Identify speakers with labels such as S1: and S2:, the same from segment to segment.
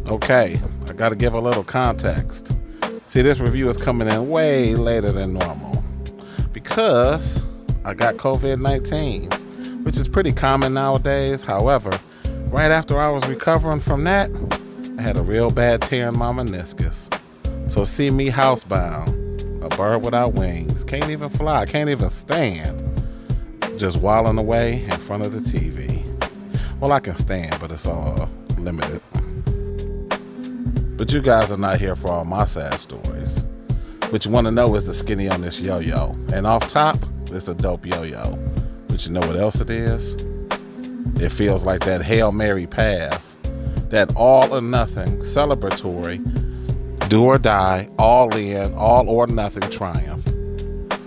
S1: Okay, I gotta give a little context. See, this review is coming in way later than normal because I got COVID-19, which is pretty common nowadays. However, right after I was recovering from that, I had a real bad tear in my meniscus. So see me housebound, a bird without wings, can't even fly, can't even stand, just wilding away in front of the TV. Well, I can stand, but it's all limited. But you guys are not here for all my sad stories. What you want to know is the skinny on this yo-yo. And off top, it's a dope yo-yo. But you know what else it is? It feels like that Hail Mary pass. That all or nothing, celebratory, do or die, all in, all or nothing triumph.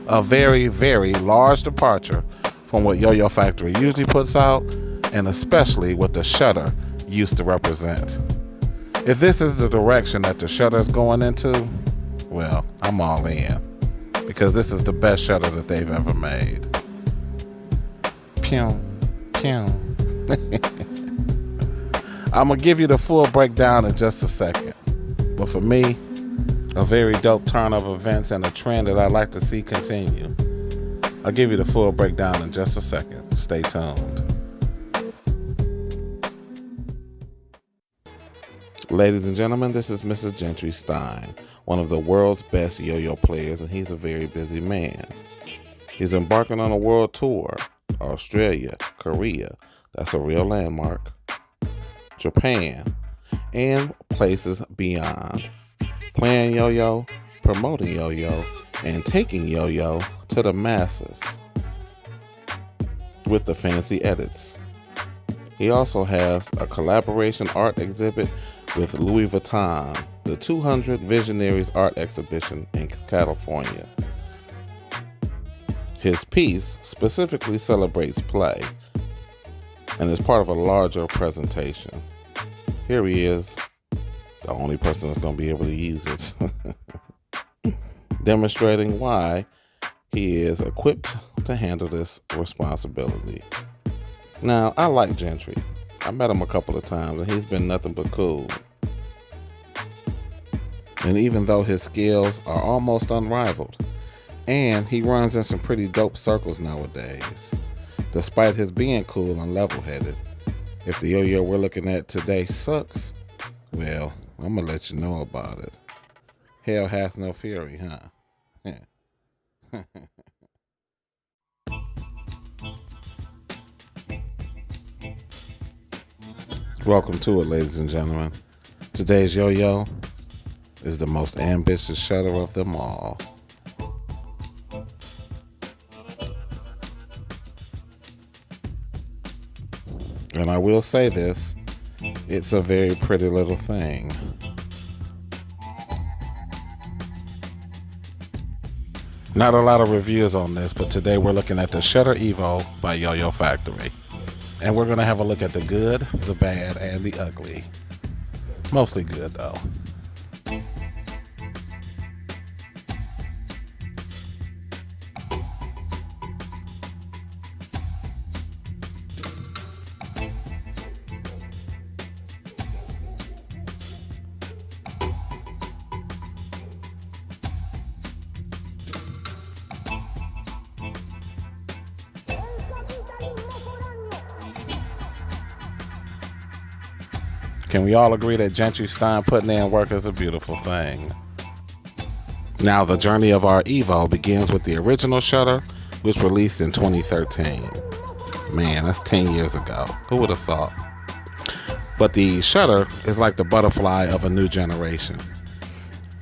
S1: A very, very large departure from what Yo-Yo Factory usually puts out, and especially what the Shutter used to represent. If this is the direction that the Shutter's going into, well, I'm all in, because this is the best Shutter that they've ever made. Pew, pew. I'm gonna give you the full breakdown in just a second, but for me, a very dope turn of events and a trend that I'd like to see continue. I'll give you the full breakdown in just a second. Stay tuned. Ladies and gentlemen, this is Mrs. Gentry Stein, one of the world's best yo-yo players, and he's a very busy man. He's embarking on a world tour, Australia, Korea, that's a real landmark, Japan, and places beyond. Playing yo-yo, promoting yo-yo, and taking yo-yo to the masses with the fancy edits. He also has a collaboration art exhibit with Louis Vuitton, the 200 Visionaries Art Exhibition in California. His piece specifically celebrates play and is part of a larger presentation. Here he is, the only person that's going to be able to use it, demonstrating why he is equipped to handle this responsibility. Now, I like Gentry. I met him a couple of times and he's been nothing but cool. And even though his skills are almost unrivaled, and he runs in some pretty dope circles nowadays, despite his being cool and level-headed, if the yo-yo we're looking at today sucks, well, I'm gonna let you know about it. Hell has no fury, huh? Welcome to it, ladies and gentlemen. Today's yo-yo is the most ambitious shutter of them all. And I will say this, it's a very pretty little thing. Not a lot of reviews on this, but today we're looking at the Shutter Evo by Yo-Yo Factory. And we're going to have a look at the good, the bad, and the ugly. Mostly good, though. Can we all agree that Gentry Stein putting in work is a beautiful thing? Now, the journey of our Evo begins with the original Shutter, which released in 2013. Man, that's 10 years ago. Who would have thought? But the Shutter is like the butterfly of a new generation.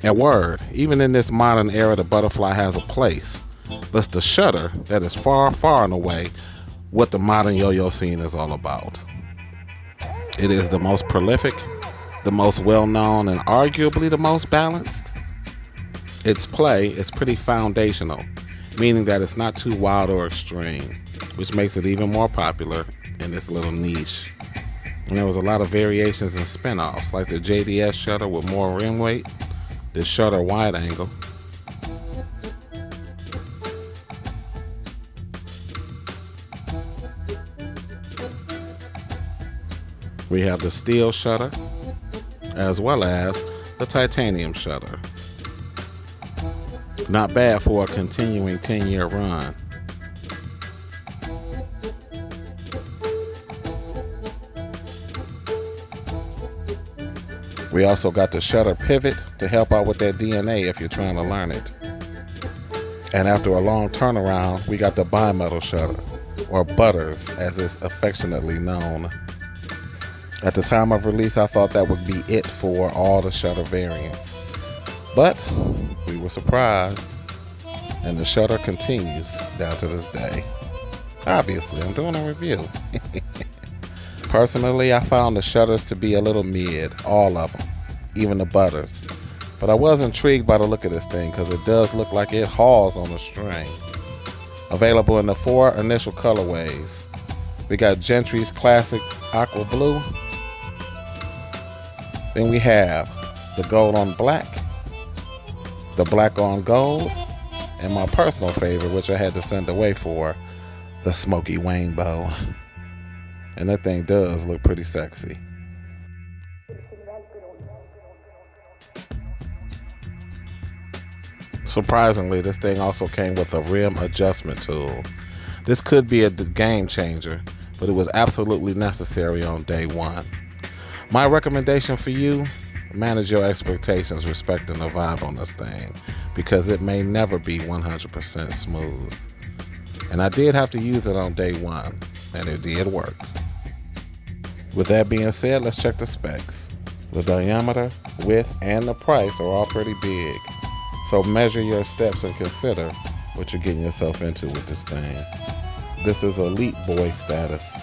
S1: And word, even in this modern era, the butterfly has a place. But it's the Shutter that is far, far and away what the modern yo-yo scene is all about. It is the most prolific, the most well-known, and arguably the most balanced. Its play is pretty foundational, meaning that it's not too wild or extreme, which makes it even more popular in this little niche. And there was a lot of variations and spin-offs, like the JDS Shutter with more rim weight, the Shutter wide angle, we have the steel Shutter, as well as the titanium shutter. Not bad for a continuing 10-year run. We also got the shutter pivot to help out with that DNA if you're trying to learn it. And after a long turnaround, we got the bimetal shutter, or butters as it's affectionately known. At the time of release, I thought that would be it for all the shutter variants. But we were surprised, and the shutter continues down to this day. Obviously, I'm doing a review. Personally, I found the shutters to be a little mid, all of them, even the butters. But I was intrigued by the look of this thing because it does look like it hauls on a string. Available in the 4 initial colorways. We got Gentry's classic aqua blue. Then we have the gold on black, the black on gold, and my personal favorite, which I had to send away for, the smoky rainbow. And that thing does look pretty sexy. Surprisingly, this thing also came with a rim adjustment tool. This could be a game changer, but it was absolutely necessary on day one. My recommendation for you, manage your expectations respecting the vibe on this thing, because it may never be 100% smooth. And I did have to use it on day one, and it did work. With that being said, let's check the specs. The diameter, width, and the price are all pretty big. So measure your steps and consider what you're getting yourself into with this thing. This is elite boy status.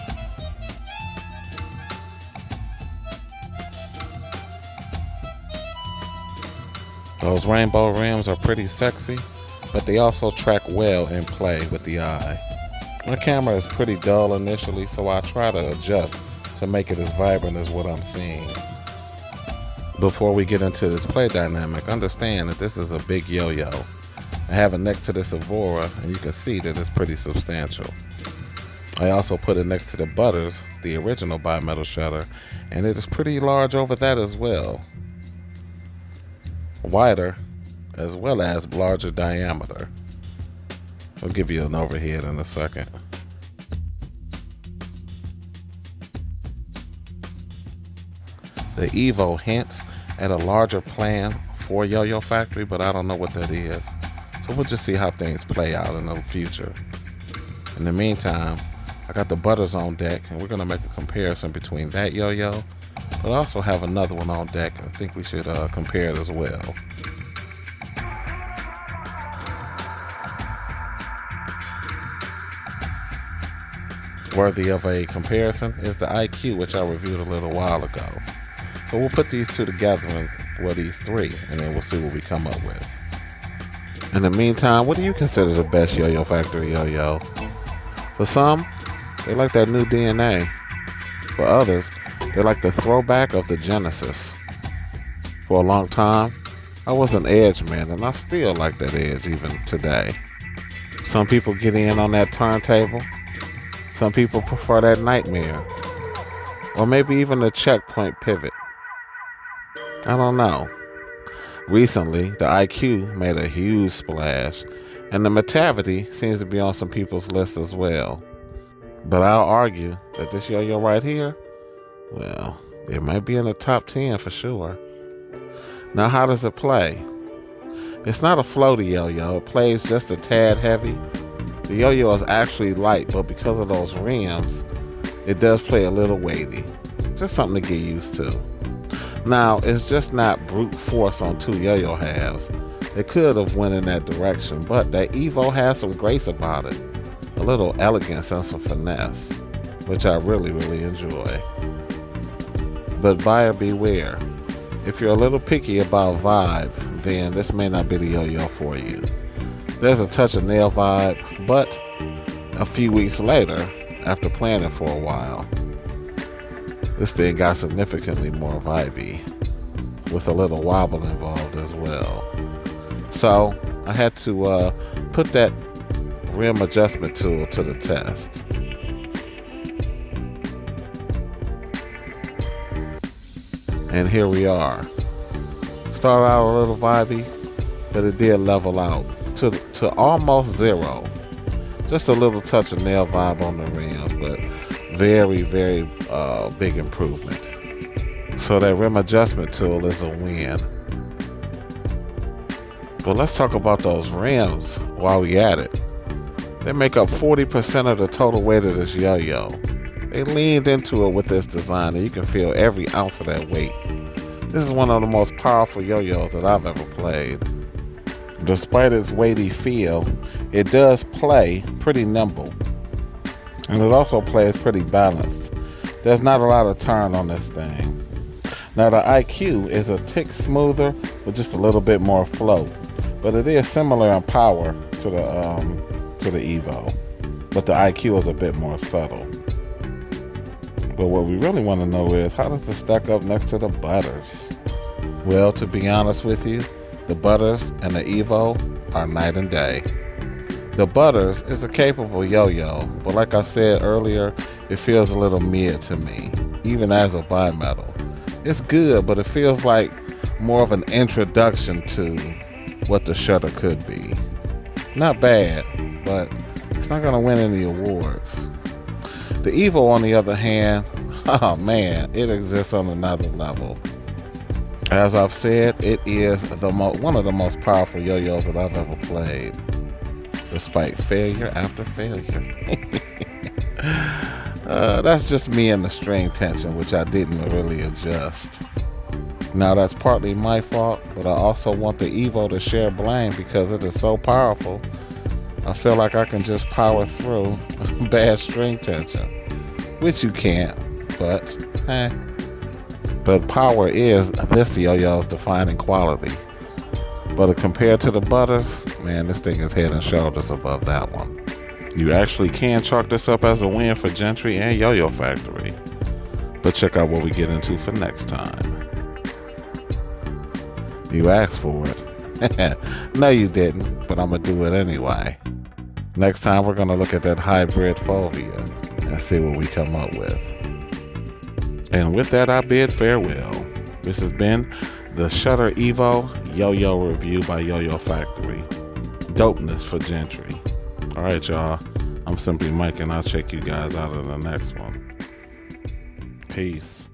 S1: Those rainbow rims are pretty sexy, but they also track well in play with the eye. My camera is pretty dull initially, so I try to adjust to make it as vibrant as what I'm seeing. Before we get into this play dynamic, understand that this is a big yo-yo. I have it next to this Evora, and you can see that it's pretty substantial. I also put it next to the Butters, the original bimetal shutter, and it is pretty large over that as well. Wider, as well as larger diameter. I'll give you an overhead in a second. The Evo hints at a larger plan for Yo-Yo Factory, but I don't know what that is. So we'll just see how things play out in the future. In the meantime, I got the Butters on deck, and we're going to make a comparison between that yo-yo, but I also have another one on deck. I think we should compare it as well. Worthy of a comparison is the IQ, which I reviewed a little while ago. So we'll put these two together, these three, and then we'll see what we come up with. In the meantime, what do you consider the best Yo-Yo Factory yo-yo? For some, they like that new DNA. For others, they like the throwback of the Genesis. For a long time, I was an Edge man, and I still like that Edge even today. Some people get in on that turntable. Some people prefer that Nightmare. Or maybe even the checkpoint pivot. I don't know. Recently, the IQ made a huge splash, and the Metavity seems to be on some people's list as well. But I'll argue that this yo-yo right here, well, it might be in the top 10 for sure. Now, how does it play? It's not a floaty yo-yo. It plays just a tad heavy. The yo-yo is actually light, but because of those rims, it does play a little weighty. Just something to get used to. Now, it's just not brute force on two yo-yo halves. It could have went in that direction, but that Evo has some grace about it. A little elegance and some finesse, which I really enjoy. But buyer beware. If you're a little picky about vibe, then this may not be the yo-yo for you. There's a touch of nail vibe, but a few weeks later, after playing it for a while, this thing got significantly more vibey, with a little wobble involved as well. So I had to put that rim adjustment tool to the test. And here we are. Started out a little vibey, but it did level out to almost zero. Just a little touch of nail vibe on the rims, but very, very big improvement. So that rim adjustment tool is a win. But let's talk about those rims while we at it. They make up 40% of the total weight of this yo-yo. They leaned into it with this design, and you can feel every ounce of that weight. This is one of the most powerful yo-yos that I've ever played. Despite its weighty feel, it does play pretty nimble. And it also plays pretty balanced. There's not a lot of turn on this thing. Now the IQ is a tick smoother with just a little bit more flow. But it is similar in power to the Evo. But the IQ is a bit more subtle. But what we really want to know is, how does it stack up next to the Butters? Well, to be honest with you, the Butters and the Evo are night and day. The Butters is a capable yo-yo, but like I said earlier, it feels a little mid to me, even as a bimetal. It's good, but it feels like more of an introduction to what the shutter could be. Not bad, but it's not going to win any awards. The Evo, on the other hand, oh man, it exists on another level. As I've said, it is one of the most powerful yo-yos that I've ever played, despite failure after failure. That's just me and the string tension, which I didn't really adjust. Now that's partly my fault, but I also want the Evo to share blame because it is so powerful. I feel like I can just power through bad string tension, which you can't, but But power is this yo-yo's defining quality. But compared to the Butters, man, this thing is head and shoulders above that one. You actually can chalk this up as a win for Gentry and Yo-Yo Factory. But check out what we get into for next time. You asked for it. No, you didn't, but I'm going to do it anyway. Next time, we're going to look at that hybrid fovea and see what we come up with. And with that, I bid farewell. This has been the Shutter Evo Yo-Yo review by Yo-Yo Factory. Dopeness for Gentry. All right, y'all. I'm Simply Mike, and I'll check you guys out in the next one. Peace.